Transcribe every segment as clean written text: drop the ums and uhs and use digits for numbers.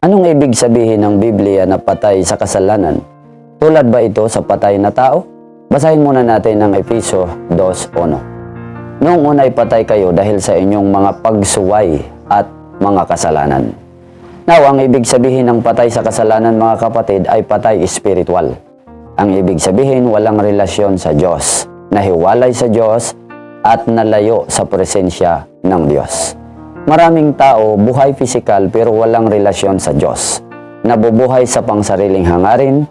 Anong ibig sabihin ng Biblia na patay sa kasalanan? Tulad ba ito sa patay na tao? Basahin muna natin ang Efeso 2:1. Noong una ay patay kayo dahil sa inyong mga pagsuway at mga kasalanan. Now, ang ibig sabihin ng patay sa kasalanan mga kapatid ay patay espiritual. Ang ibig sabihin walang relasyon sa Diyos, nahiwalay sa Diyos at nalayo sa presensya ng Diyos. Maraming tao buhay pisikal pero walang relasyon sa Diyos. Nabubuhay sa pangsariling hangarin,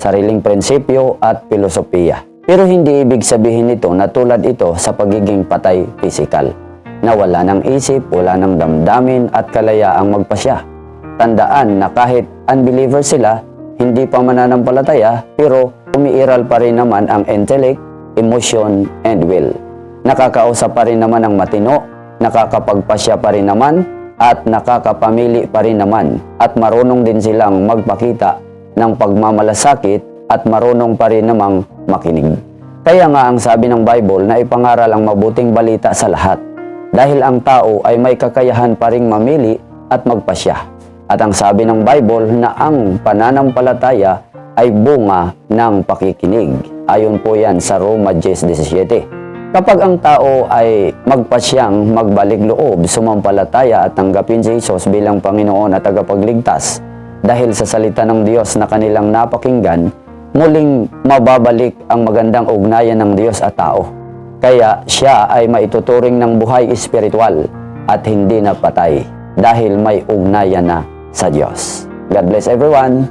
sariling prinsipyo at filosofiya. Pero hindi ibig sabihin nito na tulad ito sa pagiging patay pisikal, na wala ng isip, wala ng damdamin at kalayaang magpasya. Tandaan na kahit unbeliever sila, hindi pa mananampalataya, pero umiiral pa rin naman ang intellect, emotion, and will. Nakakausap pa rin naman ang matino, nakakapagpasya pa rin naman, at nakakapamili pa rin naman, at marunong din silang magpakita ng pagmamalasakit at marunong pa rin namang makinig. Kaya nga ang sabi ng Bible na ipangaral ang mabuting balita sa lahat, dahil ang tao ay may kakayahan pa ring mamili at magpasya. At ang sabi ng Bible na ang pananampalataya ay bunga ng pakikinig. Ayon po yan sa Roma 10:17. Kapag ang tao ay magpasyang magbalik loob, sumampalataya at tanggapin si Jesus bilang Panginoon at tagapagligtas, dahil sa salita ng Diyos na kanilang napakinggan, muling mababalik ang magandang ugnayan ng Diyos at tao. Kaya siya ay maituturing ng buhay espiritual at hindi na patay dahil may ugnayan na sa Diyos. God bless everyone!